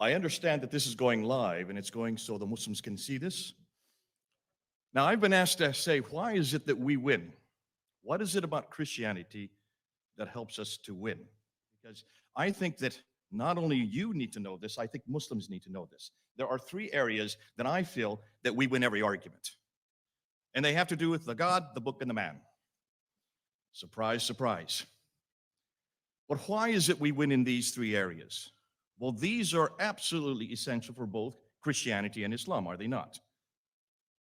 I understand that this is going live and it's going so the Muslims can see this. Now, I've been asked to say, why is it that we win? What is it about Christianity that helps us to win? Because I think that not only you need to know this, I think Muslims need to know this. There are three areas that I feel that we win every argument. And they have to do with the God, the book, and the man. Surprise, surprise. But why is it we win in these three areas? Well, these are absolutely essential for both Christianity and Islam, are they not?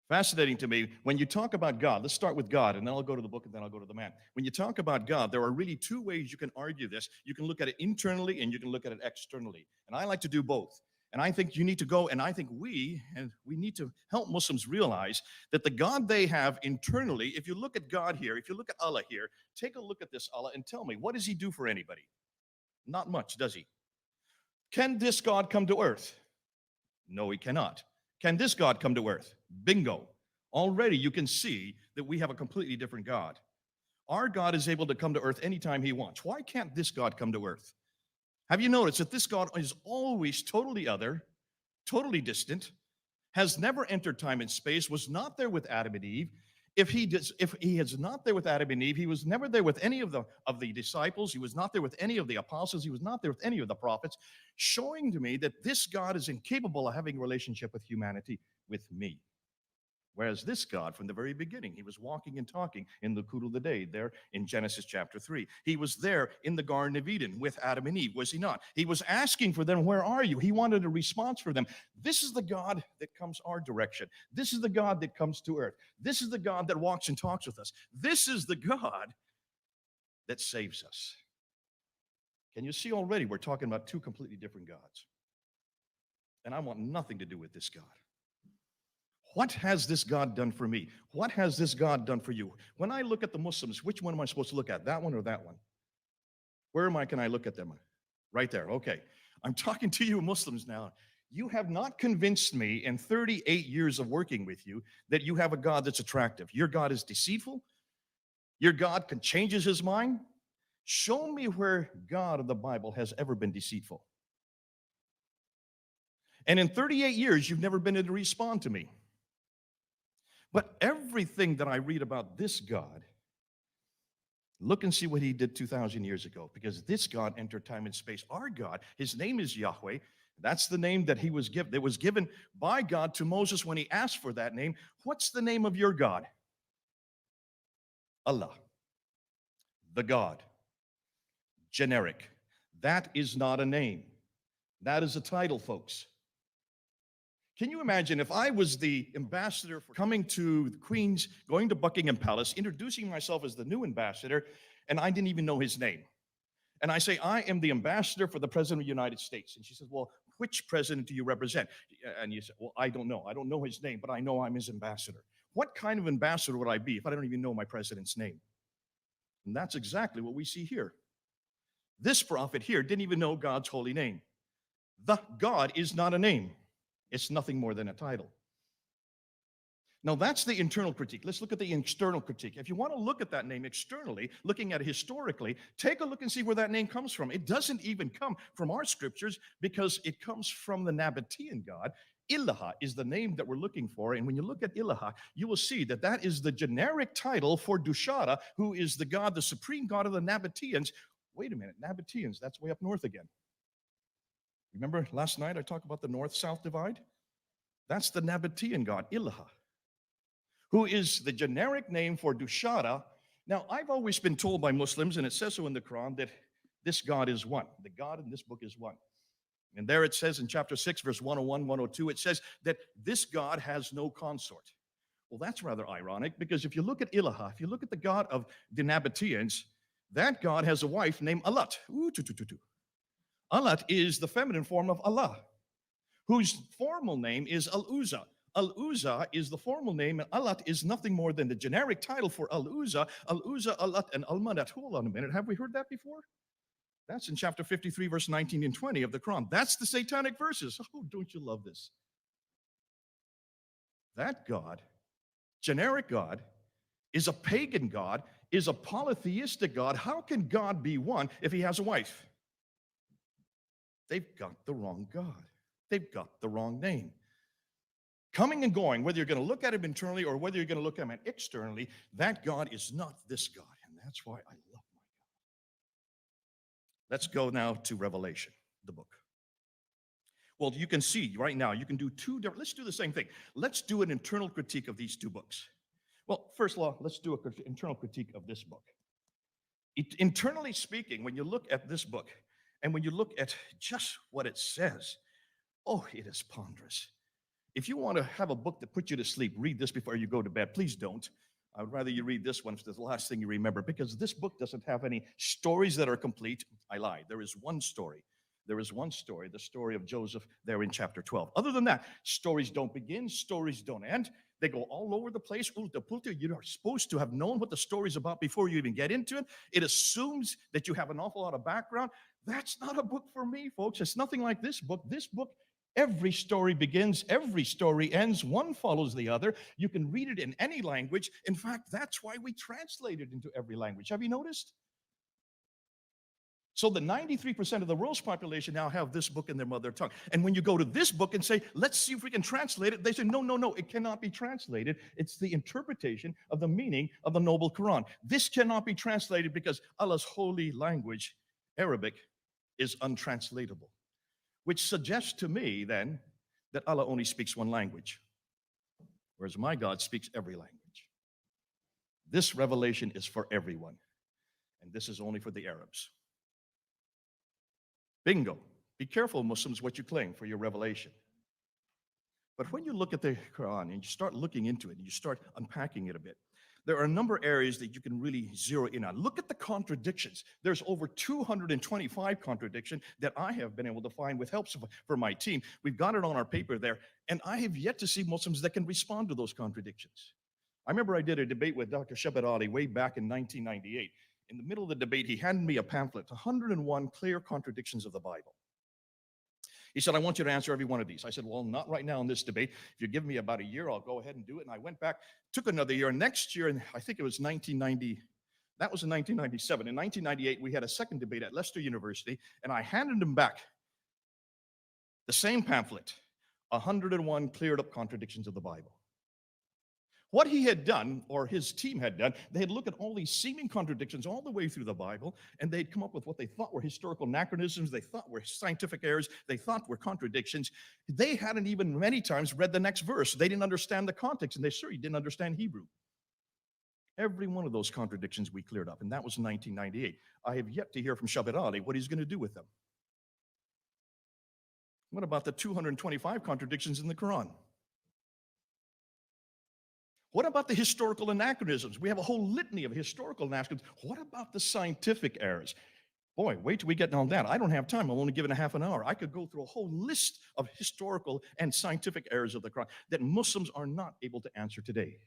Fascinating to me, when you talk about God, let's start with God, and then I'll go to the book, and then I'll go to the man. When you talk about God, there are really two ways you can argue this. You can look at it internally, and you can look at it externally. And I like to do both. And I think you need to go, and I think we need to help Muslims realize that the God they have internally, if you look at God here, if you look at Allah here, take a look at this Allah and tell me, what does he do for anybody? Not much, does he? Can this God come to earth? No, he cannot. Can this God come to earth? Bingo. Already you can see that we have a completely different God. Our God is able to come to earth anytime he wants. Why can't this God come to earth? Have you noticed that this God is always totally other, totally distant, has never entered time and space, was not there with Adam and Eve? If he is not there with Adam and Eve, he was never there with any of the disciples. He was not there with any of the apostles. He was not there with any of the prophets, showing to me that this God is incapable of having a relationship with humanity, with me. Whereas this God, from the very beginning, he was walking and talking in the cool of the day there in Genesis chapter 3. He was there in the Garden of Eden with Adam and Eve, was he not? He was asking for them, where are you? He wanted a response for them. This is the God that comes our direction. This is the God that comes to earth. This is the God that walks and talks with us. This is the God that saves us. Can you see already we're talking about two completely different gods? And I want nothing to do with this God. What has this God done for me? What has this God done for you? When I look at the Muslims, which one am I supposed to look at? That one or that one? Where can I look at them? Right there, okay. I'm talking to you Muslims now. You have not convinced me in 38 years of working with you that you have a God that's attractive. Your God is deceitful. Your God changes his mind. Show me where God of the Bible has ever been deceitful. And in 38 years, you've never been able to respond to me. But everything that I read about this God, look and see what he did 2,000 years ago, because this God entered time and space. Our God, his name is Yahweh. That's the name that he was given. That was given by God to Moses when he asked for that name. What's the name of your God? Allah. The God. Generic. That is not a name. That is a title, folks. Can you imagine if I was the ambassador for coming to the Queen's, going to Buckingham Palace, introducing myself as the new ambassador, and I didn't even know his name. And I say, I am the ambassador for the President of the United States. And she says, well, which president do you represent? And you say, well, I don't know. I don't know his name, but I know I'm his ambassador. What kind of ambassador would I be if I don't even know my president's name? And that's exactly what we see here. This prophet here didn't even know God's holy name. The God is not a name. It's nothing more than a title. Now, that's the internal critique. Let's look at the external critique. If you want to look at that name externally, looking at it historically, take a look and see where that name comes from. It doesn't even come from our scriptures because it comes from the Nabatean God. Ilaha is the name that we're looking for. And when you look at Ilaha, you will see that that is the generic title for Dushara, who is the God, the supreme God of the Nabateans. Wait a minute, Nabateans, that's way up north again. Remember last night I talked about the north-south divide? That's the Nabatean God, Ilaha, who is the generic name for Dushara. Now, I've always been told by Muslims, and it says so in the Qur'an, that this God is one. The God in this book is one. And there it says in chapter 6, verse 101, 102, it says that this God has no consort. Well, that's rather ironic, because if you look at Ilaha, if you look at the God of the Nabateans, that God has a wife named Alat. Alat is the feminine form of Allah, whose formal name is Al-Uzza. Al-Uzza is the formal name, and Alat is nothing more than the generic title for Al-Uzza. Al-Uzza, Alat, and Al-Manat. Hold on a minute. Have we heard that before? That's in chapter 53, verse 19 and 20 of the Quran. That's the satanic verses. Oh, don't you love this? That God, generic God, is a pagan God, is a polytheistic God. How can God be one if he has a wife? They've got the wrong God. They've got the wrong name. Coming and going, whether you're going to look at him internally or whether you're going to look at him externally, that God is not this God. And that's why I love my God. Let's go now to Revelation, the book. Well, you can see right now, you can do two different, let's do the same thing. Let's do an internal critique of these two books. Well, first of all, let's do an internal critique of this book. Internally speaking, when you look at this book and when you look at just what it says, oh, it is ponderous. If you want to have a book that puts you to sleep, read this before you go to bed. Please don't. I would rather you read this one if it's the last thing you remember, because this book doesn't have any stories that are complete. I lied. There is one story. There is one story, the story of Joseph there in chapter 12. Other than that, stories don't begin, stories don't end. They go all over the place. You're supposed to have known what the story's about before you even get into it. It assumes that you have an awful lot of background. That's not a book for me, folks. It's nothing like this book. This book, every story begins, every story ends, one follows the other. You can read it in any language. In fact, that's why we translate it into every language. Have you noticed? So the 93% of the world's population now have this book in their mother tongue. And when you go to this book and say, let's see if we can translate it, they say, no, it cannot be translated. It's the interpretation of the meaning of the noble Qur'an. This cannot be translated because Allah's holy language, Arabic, is untranslatable, which suggests to me then that Allah only speaks one language, whereas my God speaks every language. This revelation is for everyone, and this is only for the Arabs. Bingo. Be careful, Muslims, what you claim for your revelation. But when you look at the Quran and you start looking into it and you start unpacking it a bit, there are a number of areas that you can really zero in on. Look at the contradictions. There's over 225 contradictions that I have been able to find with help for my team. We've got it on our paper there, and I have yet to see Muslims that can respond to those contradictions. I remember I did a debate with Dr. Shabat Ali way back in 1998. In the middle of the debate, he handed me a pamphlet, 101 clear contradictions of the Bible. He said, I want you to answer every one of these. I said, well, not right now in this debate. If you give me about a year, I'll go ahead and do it. And I went back, took another year. Next year, and I think it was 1990, that was in 1997. In 1998, we had a second debate at Leicester University, and I handed him back the same pamphlet, 101 cleared up contradictions of the Bible. What he had done, or his team had done, they had looked at all these seeming contradictions all the way through the Bible, and they'd come up with what they thought were historical anachronisms, they thought were scientific errors, they thought were contradictions. They hadn't even many times read the next verse. They didn't understand the context, and they certainly didn't understand Hebrew. Every one of those contradictions we cleared up, and that was 1998. I have yet to hear from Shabat Ali what he's going to do with them. What about the 225 contradictions in the Quran? What about the historical anachronisms? We have a whole litany of historical anachronisms. What about the scientific errors? Boy, wait till we get on that. I don't have time. I'm only given a half an hour. I could go through a whole list of historical and scientific errors of the Quran that Muslims are not able to answer today.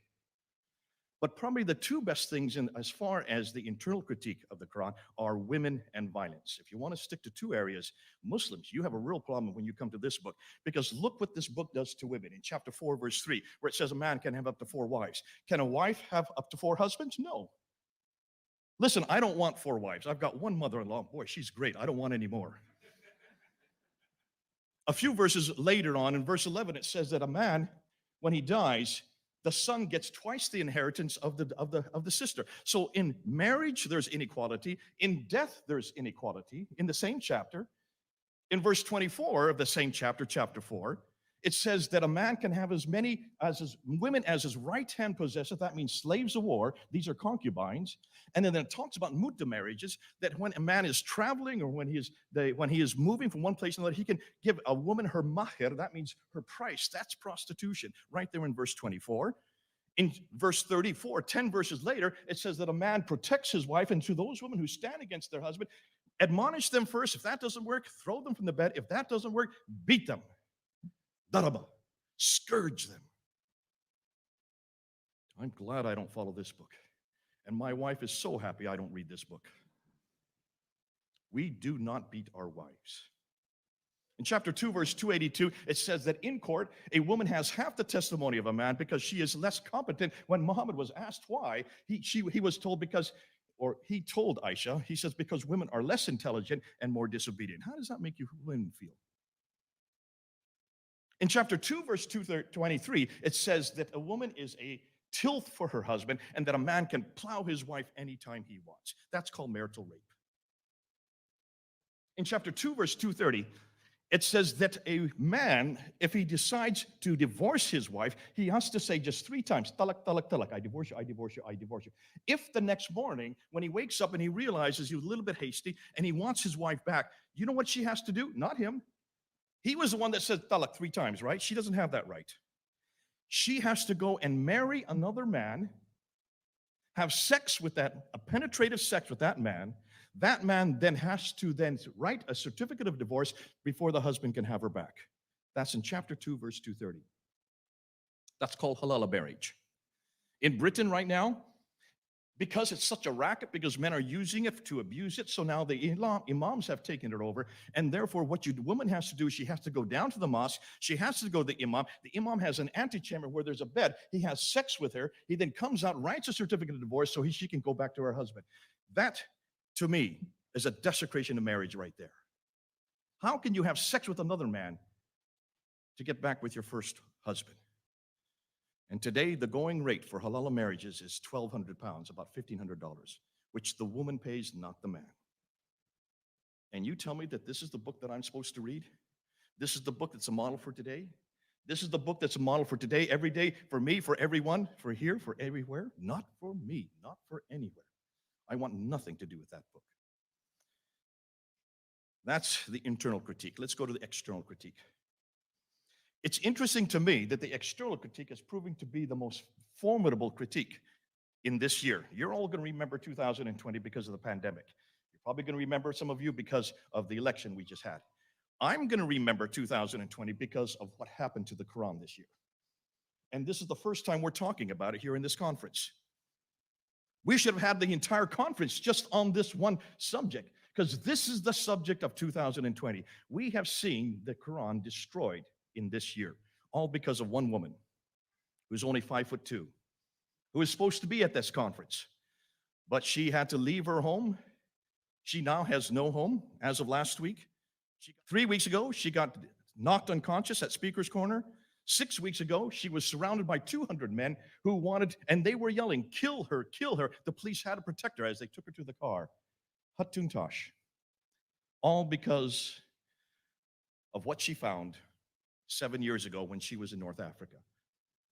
But probably the two best things as far as the internal critique of the Quran are women and violence. If you want to stick to two areas, Muslims, you have a real problem when you come to this book, because look what this book does to women. In chapter 4, verse 3, where it says a man can have up to 4 wives. Can a wife have up to 4 husbands? No. Listen, I don't want 4 wives. I've got one mother-in-law. Boy, she's great. I don't want any more. A few verses later on, in verse 11, it says that a man, when he dies, the son gets twice the inheritance of the sister. So in marriage, there's inequality. In death, there's inequality. In the same chapter, in verse 24 of the same chapter, chapter 4, it says that a man can have as many as his women as his right hand possesseth. That means slaves of war. These are concubines. And then it talks about mutta marriages, that when a man is traveling or when he is moving from one place to another, he can give a woman her mahir. That means her price. That's prostitution. Right there in verse 24. In verse 34, 10 verses later, it says that a man protects his wife, and to those women who stand against their husband, admonish them first. If that doesn't work, throw them from the bed. If that doesn't work, beat them. Daraba, scourge them. I'm glad I don't follow this book. And my wife is so happy I don't read this book. We do not beat our wives. In chapter 2, verse 282, it says that in court, a woman has half the testimony of a man because she is less competent. When Muhammad was asked why, he was told because, or he told Aisha, he says, because women are less intelligent and more disobedient. How does that make you women feel? In chapter 2, verse 23, it says that a woman is a tilth for her husband and that a man can plow his wife anytime he wants. That's called marital rape. In chapter 2, verse 230, it says that a man, if he decides to divorce his wife, he has to say just 3 times, talak, talak, talak, I divorce you, I divorce you, I divorce you. If the next morning, when he wakes up and he realizes he was a little bit hasty and he wants his wife back, you know what she has to do? Not him. He was the one that said talak 3 times, right? She doesn't have that right. She has to go and marry another man, have sex with that, a penetrative sex with that man. That man then has to then write a certificate of divorce before the husband can have her back. That's in chapter 2, verse 230. That's called halal marriage. In Britain right now, because it's such a racket, because men are using it to abuse it, so now the imams have taken it over, and therefore what the woman has to do is she has to go down to the mosque, she has to go to the imam. The imam has an antechamber where there's a bed. He has sex with her. He then comes out, writes a certificate of divorce so she can go back to her husband. That, to me, is a desecration of marriage right there. How can you have sex with another man to get back with your first husband? And today, the going rate for halal marriages is 1,200 pounds, about $1,500, which the woman pays, not the man. And you tell me that this is the book that I'm supposed to read? This is the book that's a model for today? This is the book that's a model for today, every day, for me, for everyone, for here, for everywhere? Not for me, not for anywhere. I want nothing to do with that book. That's the internal critique. Let's go to the external critique. It's interesting to me that the external critique is proving to be the most formidable critique in this year. You're all going to remember 2020 because of the pandemic. You're probably going to remember, some of you, because of the election we just had. I'm going to remember 2020 because of what happened to the Qur'an this year. And this is the first time we're talking about it here in this conference. We should have had the entire conference just on this one subject, because this is the subject of 2020. We have seen the Qur'an destroyed in this year, all because of one woman who's only 5'2", who is supposed to be at this conference, but she had to leave her home. She now has no home as of last week. 3 weeks ago, she got knocked unconscious at Speaker's Corner. 6 weeks ago, she was surrounded by 200 men who wanted, and they were yelling, kill her, kill her. The police had to protect her as they took her to the car. Hatun Tash. All because of what she found 7 years ago when she was in North Africa.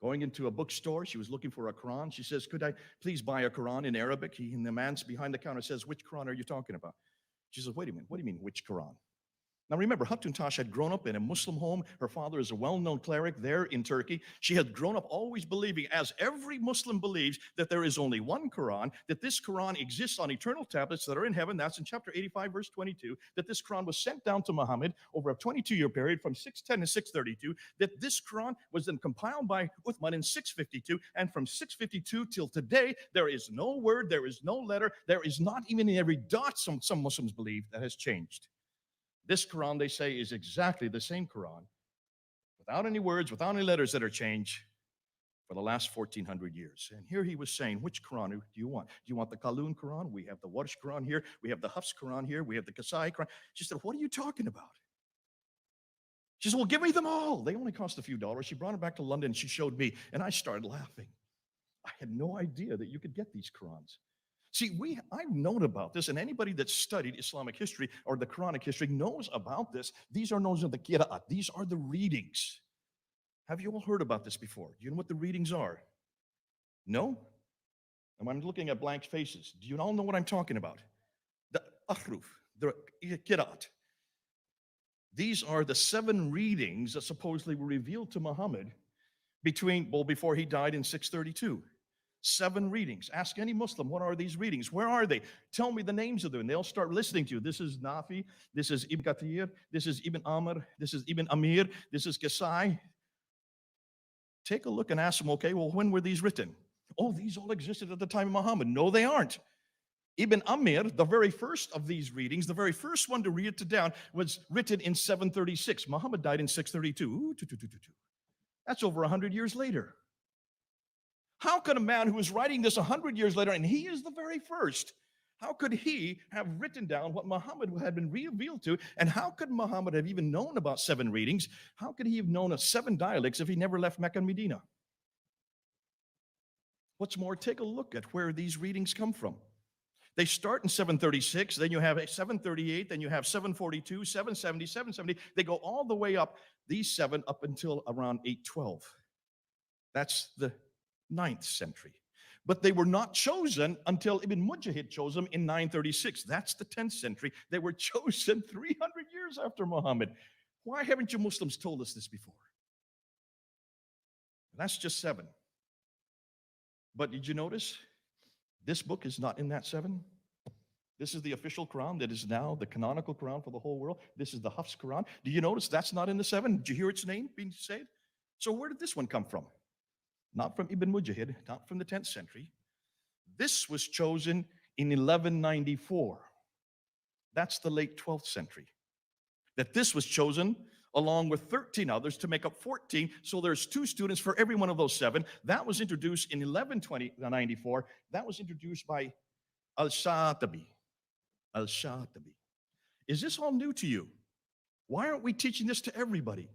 Going into a bookstore, she was looking for a Quran. She says, could I please buy a Quran in Arabic? And the man behind the counter says, which Quran are you talking about? She says, wait a minute, what do you mean, which Quran? Now remember, Hatun Tash had grown up in a Muslim home. Her father is a well-known cleric there in Turkey. She had grown up always believing, as every Muslim believes, that there is only one Quran, that this Quran exists on eternal tablets that are in heaven. That's in chapter 85, verse 22, that this Quran was sent down to Muhammad over a 22-year period from 610 to 632, that this Quran was then compiled by Uthman in 652, and from 652 till today, there is no word, there is no letter, there is not even every dot, some Muslims believe, that has changed. This Quran, they say, is exactly the same Quran, without any words, without any letters that are changed, for the last 1,400 years. And here he was saying, which Quran do you want? Do you want the Qalun Quran? We have the Warsh Quran here. We have the Hafs Quran here. We have the Kasai Quran. She said, what are you talking about? She said, well, give me them all. They only cost a few dollars. She brought it back to London and she showed me, and I started laughing. I had no idea that you could get these Qurans. See, I've known about this, and anybody that's studied Islamic history or the Quranic history knows about this. These are known as the qira'at. These are the readings. Have you all heard about this before? Do you know what the readings are? No? And I'm looking at blank faces. Do you all know what I'm talking about? The ahruf, the qira'at. These are the 7 readings that supposedly were revealed to Muhammad before he died in 632. 7 readings. Ask any Muslim, what are these readings? Where are they? Tell me the names of them, and they'll start listening to you. This is Nafi, this is Ibn Kathir, this is Ibn Amr, this is Ibn Amir, this is Kasai. Take a look and ask them, okay, well, when were these written? Oh, these all existed at the time of Muhammad. No, they aren't. Ibn Amir, the very first of these readings, the very first one to read it down, was written in 736. Muhammad died in 632. Ooh, that's over 100 years later. How could a man who is writing this 100 years later, and he is the very first, How could he have written down what Muhammad had been revealed to? And how could Muhammad have even known about 7 readings? How could he have known of 7 dialects if he never left Mecca and Medina? What's more, take a look at where these readings come from. They start in 736, then you have 738, then you have 742, 770, 770. They go all the way up, these 7, up until around 812. That's the 9th century. But they were not chosen until Ibn Mujahid chose them in 936. That's the 10th century. They were chosen 300 years after Muhammad. Why haven't you Muslims told us this before? That's just 7. But did you notice? This book is not in that 7. This is the official Quran that is now the canonical Quran for the whole world. This is the Hafs Quran. Do you notice that's not in the 7? Did you hear its name being said? So where did this one come from? Not from Ibn Mujahid, not from the 10th century. This was chosen in 1194. That's the late 12th century. That this was chosen along with 13 others to make up 14. So there's 2 students for every one of those 7. That was introduced in 1194. That was introduced by Al-Shatibi. Al-Shatibi. Is this all new to you? Why aren't we teaching this to everybody?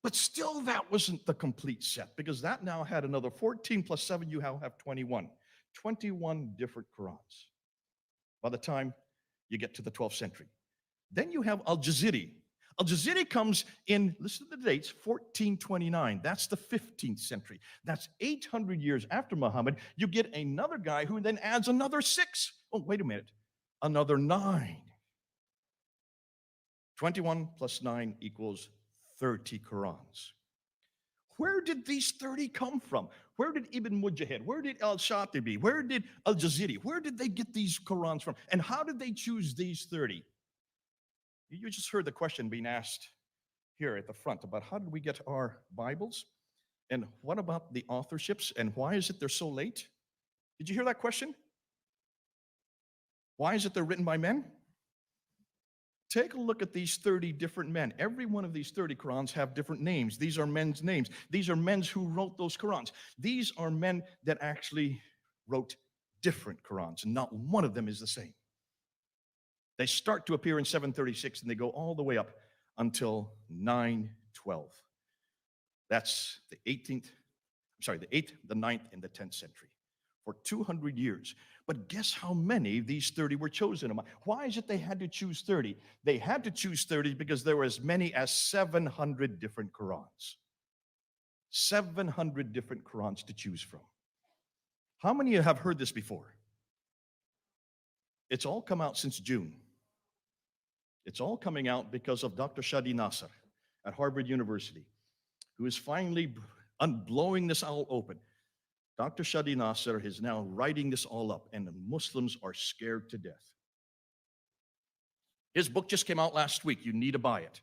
But still, that wasn't the complete set, because that now had another 14 plus 7, you now have 21. 21 different Qurans by the time you get to the 12th century. Then you have Al-Jaziri. Al-Jaziri comes in, listen to the dates, 1429. That's the 15th century. That's 800 years after Muhammad. You get another guy who then adds another 6. Oh, wait a minute. Another 9. 21 plus 9 equals 30 Qurans. Where did these 30 come from? Where did Ibn Mujahid, where did Al-Shatibi, where did Al-Jaziri, where did they get these Qurans from? And how did they choose these 30? You just heard the question being asked here at the front about how did we get our Bibles? And what about the authorships? And why is it they're so late? Did you hear that question? Why is it they're written by men? Take a look at these 30 different men. Every one of these 30 Qurans have different names. These are men's names. These are men who wrote those Qurans. These are men that actually wrote different Qurans, and not one of them is the same. They start to appear in 736, and they go all the way up until 912. That's the 8th, the 9th, and the 10th century. For 200 years. But guess how many of these 30 were chosen? Why is it they had to choose 30? They had to choose 30 because there were as many as 700 different Qurans. 700 different Qurans to choose from. How many of you have heard this before? It's all come out since June. It's all coming out because of Dr. Shadi Nasser at Harvard University, who is finally blowing this all open. Dr. Shadi Nasser is now writing this all up, and the Muslims are scared to death. His book just came out last week. You need to buy it.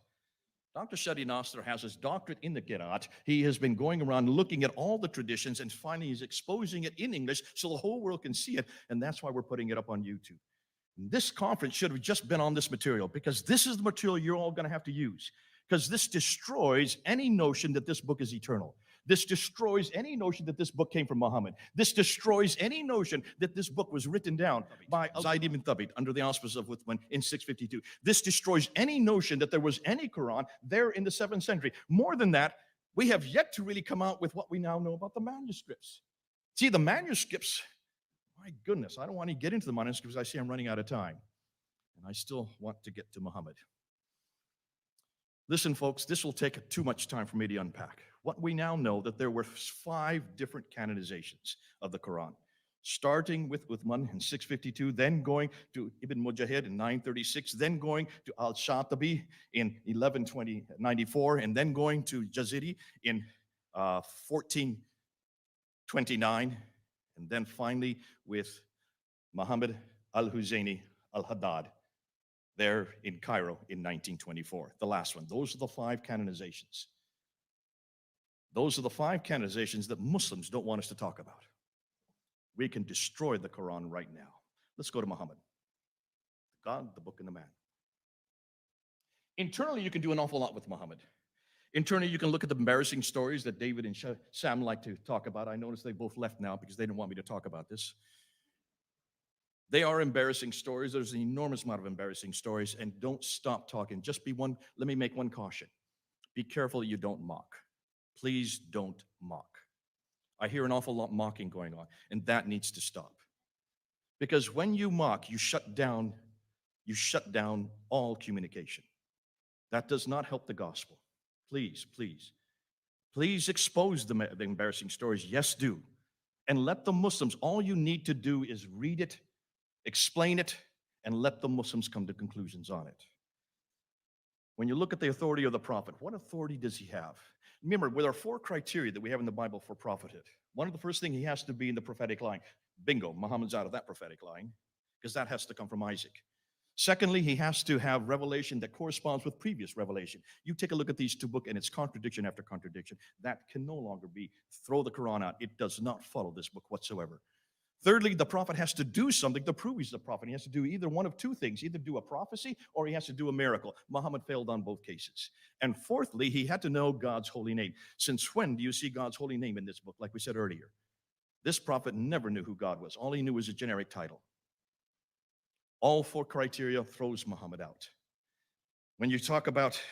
Dr. Shadi Nasser has his doctorate in the Qur'an. He has been going around looking at all the traditions, and finally he's exposing it in English so the whole world can see it, and that's why we're putting it up on YouTube. This conference should have just been on this material, because this is the material you're all going to have to use, because this destroys any notion that this book is eternal. This destroys any notion that this book came from Muhammad. This destroys any notion that this book was written down by Zayd ibn Thabit under the auspices of Uthman in 652. This destroys any notion that there was any Quran there in the 7th century. More than that, we have yet to really come out with what we now know about the manuscripts. See, the manuscripts, my goodness, I don't want to get into the manuscripts. I see I'm running out of time. And I still want to get to Muhammad. Listen, folks, this will take too much time for me to unpack. What we now know that there were 5 different canonizations of the Quran, starting with Uthman in 652, then going to Ibn Mujahid in 936, then going to Al-Shatibi in 1194, and then going to Jaziri in 1429, and then finally with Muhammad al-Husayni al-Haddad there in Cairo in 1924, the last one. Those are the 5 canonizations. Those are the 5 canonizations that Muslims don't want us to talk about. We can destroy the Quran right now. Let's go to Muhammad. God, the book, and the man. Internally, you can do an awful lot with Muhammad. Internally, you can look at the embarrassing stories that David and Sam like to talk about. I notice they both left now because they didn't want me to talk about this. They are embarrassing stories. There's an enormous amount of embarrassing stories, and don't stop talking. Just be one. Let me make one caution. Be careful you don't mock. Please don't mock. I hear an awful lot mocking going on, and that needs to stop. Because when you mock, you shut down all communication. That does not help the gospel. Please, please, please expose the embarrassing stories. Yes, do. And let the Muslims, all you need to do is read it, explain it, and let the Muslims come to conclusions on it. When you look at the authority of the prophet, what authority does he have? Remember, there are 4 criteria that we have in the Bible for prophethood. One of the first thing, he has to be in the prophetic line. Bingo, Muhammad's out of that prophetic line, because that has to come from Isaac. Secondly, he has to have revelation that corresponds with previous revelation. You take a look at these 2 books, and it's contradiction after contradiction. That can no longer be. Throw the Qur'an out. It does not follow this book whatsoever. Thirdly, the prophet has to do something to prove he's a prophet. He has to do either one of 2 things, either do a prophecy or he has to do a miracle. Muhammad failed on both cases. And fourthly, he had to know God's holy name. Since when do you see God's holy name in this book, like we said earlier? This prophet never knew who God was. All he knew was a generic title. All 4 criteria throws Muhammad out. When you talk about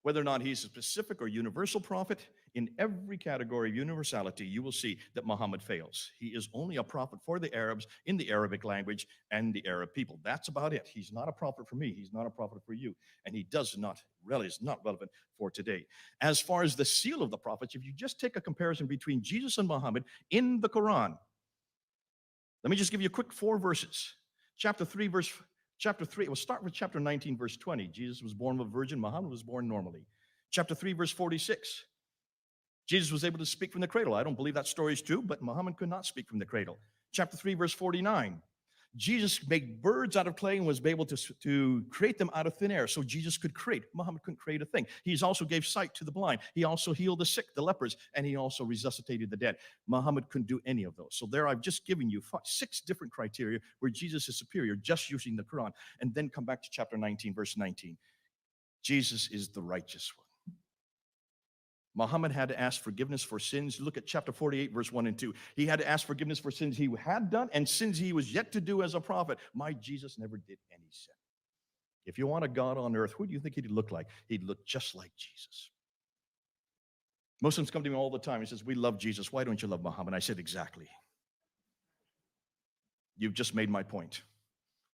whether or not he's a specific or universal prophet, in every category of universality, you will see that Muhammad fails. He is only a prophet for the Arabs in the Arabic language and the Arab people. That's about it. He's not a prophet for me. He's not a prophet for you. And he is not relevant for today. As far as the seal of the prophets, if you just take a comparison between Jesus and Muhammad in the Quran, let me just give you a quick 4 verses. Chapter 3, we'll start with chapter 19, verse 20. Jesus was born of a virgin. Muhammad was born normally. Chapter 3, verse 46. Jesus was able to speak from the cradle. I don't believe that story is true, but Muhammad could not speak from the cradle. Chapter 3, verse 49. Jesus made birds out of clay and was able to create them out of thin air. So Jesus could create. Muhammad couldn't create a thing. He also gave sight to the blind. He also healed the sick, the lepers, and he also resuscitated the dead. Muhammad couldn't do any of those. So there I've just given you 6 different criteria where Jesus is superior just using the Quran. And then come back to chapter 19, verse 19. Jesus is the righteous one. Muhammad had to ask forgiveness for sins. Look at chapter 48, verse 1 and 2. He had to ask forgiveness for sins he had done and sins he was yet to do as a prophet. My Jesus never did any sin. If you want a God on earth, who do you think he'd look like? He'd look just like Jesus. Muslims come to me all the time and says, we love Jesus. Why don't you love Muhammad? I said, exactly. You've just made my point.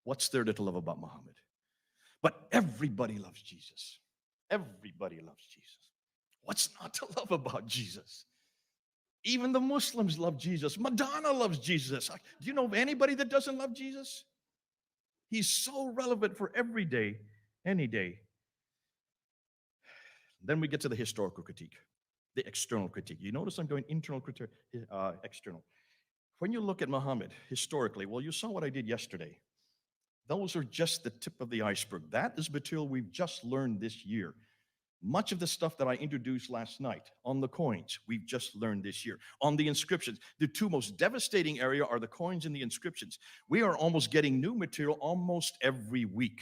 What's there to love about Muhammad? But everybody loves Jesus. Everybody loves Jesus. What's not to love about Jesus? Even the Muslims love Jesus. Madonna loves Jesus. Do you know of anybody that doesn't love Jesus? He's so relevant for every day, any day. Then we get to the historical critique, the external critique. You notice I'm going internal critique, external. When you look at Muhammad historically, well, you saw what I did yesterday. Those are just the tip of the iceberg. That is material we've just learned this year. Much of the stuff that I introduced last night on the coins, we've just learned this year. On the inscriptions, the 2 most devastating area are the coins and the inscriptions. We are almost getting new material almost every week.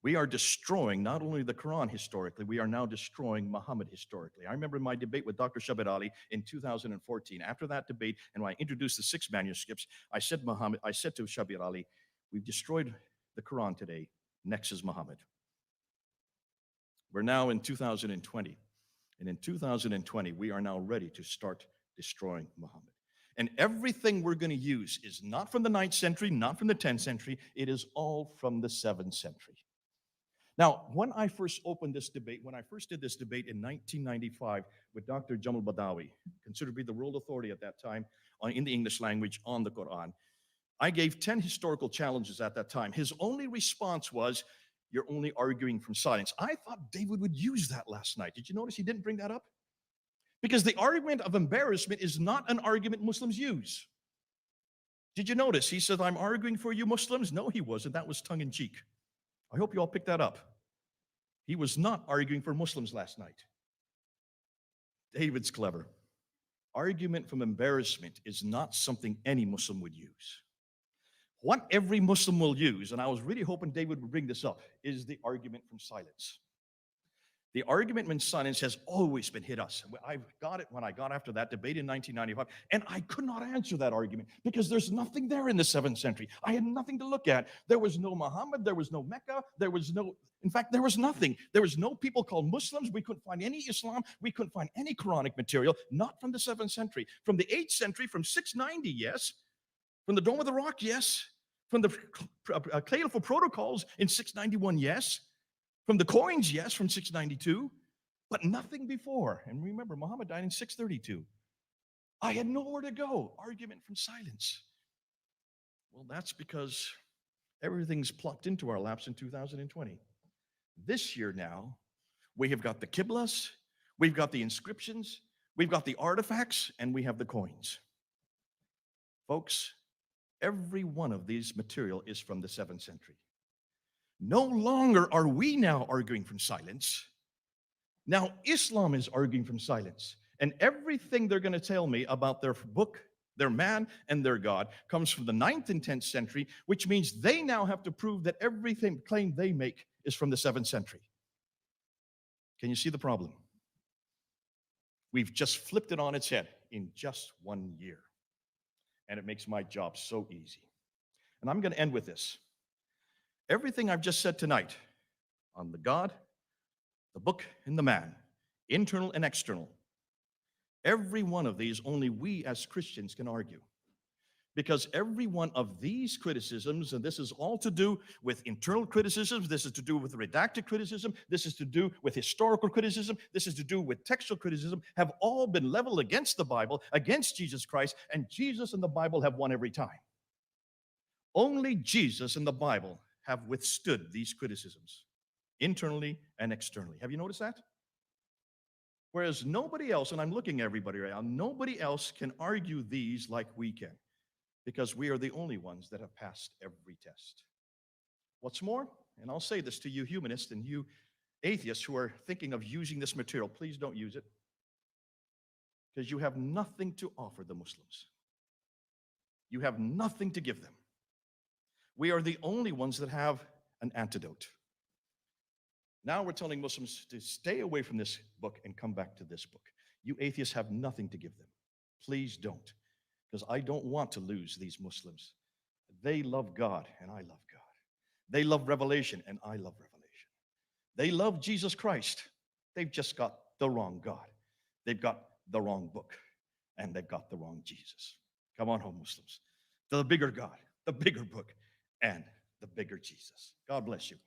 We are destroying not only the Quran historically, we are now destroying Muhammad historically. I remember my debate with Dr. Shabir Ali in 2014. After that debate, and when I introduced the 6 manuscripts, I said to Shabir Ali, we've destroyed the Quran today. Next is Muhammad. We're now in 2020. And in 2020, we are now ready to start destroying Muhammad. And everything we're going to use is not from the 9th century, not from the 10th century. It is all from the 7th century. Now, when I first opened this debate, when I first did this debate in 1995 with Dr. Jamal Badawi, considered to be the world authority at that time in the English language on the Quran, I gave 10 historical challenges at that time. His only response was, you're only arguing from silence. I thought David would use that last night. Did you notice he didn't bring that up? Because the argument of embarrassment is not an argument Muslims use. Did you notice? He said, I'm arguing for you Muslims. No, he wasn't. That was tongue in cheek. I hope you all picked that up. He was not arguing for Muslims last night. David's clever. Argument from embarrassment is not something any Muslim would use. What every Muslim will use, and I was really hoping David would bring this up, is the argument from silence. The argument in silence has always been hit us. I got it when I got after that debate in 1995, and I could not answer that argument because there's nothing there in the 7th century. I had nothing to look at. There was no Muhammad, there was no Mecca, in fact, there was nothing. There was no people called Muslims. We couldn't find any Islam. We couldn't find any Quranic material, not from the 7th century. From the 8th century, from 690, yes. From the Dome of the Rock, yes. From the Caliphal Protocols in 691, yes. From the coins, yes, from 692, but nothing before. And remember, Muhammad died in 632. I had nowhere to go. Argument from silence. Well, that's because everything's plucked into our laps in 2020. This year now, we have got the Qiblas, we've got the inscriptions, we've got the artifacts, and we have the coins. Folks, every one of these material is from the 7th century. No longer are we now arguing from silence. Now Islam is arguing from silence. And everything they're going to tell me about their book, their man, and their God comes from the 9th and 10th century, which means they now have to prove that everything claim they make is from the 7th century. Can you see the problem? We've just flipped it on its head in just 1 year. And it makes my job so easy. And I'm going to end with this. Everything I've just said tonight on the God, the book, and the man, internal and external, every one of these only we as Christians can argue. Because every one of these criticisms, and this is all to do with internal criticisms, this is to do with redacted criticism, this is to do with historical criticism, this is to do with textual criticism, have all been leveled against the Bible, against Jesus Christ, and Jesus and the Bible have won every time. Only Jesus and the Bible have withstood these criticisms, internally and externally. Have you noticed that? Whereas nobody else, and I'm looking at everybody right now, nobody else can argue these like we can, because we are the only ones that have passed every test. What's more, and I'll say this to you humanists and you atheists who are thinking of using this material, please don't use it, because you have nothing to offer the Muslims. You have nothing to give them. We are the only ones that have an antidote. Now we're telling Muslims to stay away from this book and come back to this book. You atheists have nothing to give them. Please don't, because I don't want to lose these Muslims. They love God, and I love God. They love revelation, and I love revelation. They love Jesus Christ. They've just got the wrong God. They've got the wrong book, and they've got the wrong Jesus. Come on home, Muslims. The bigger God, the bigger book, and the bigger Jesus. God bless you.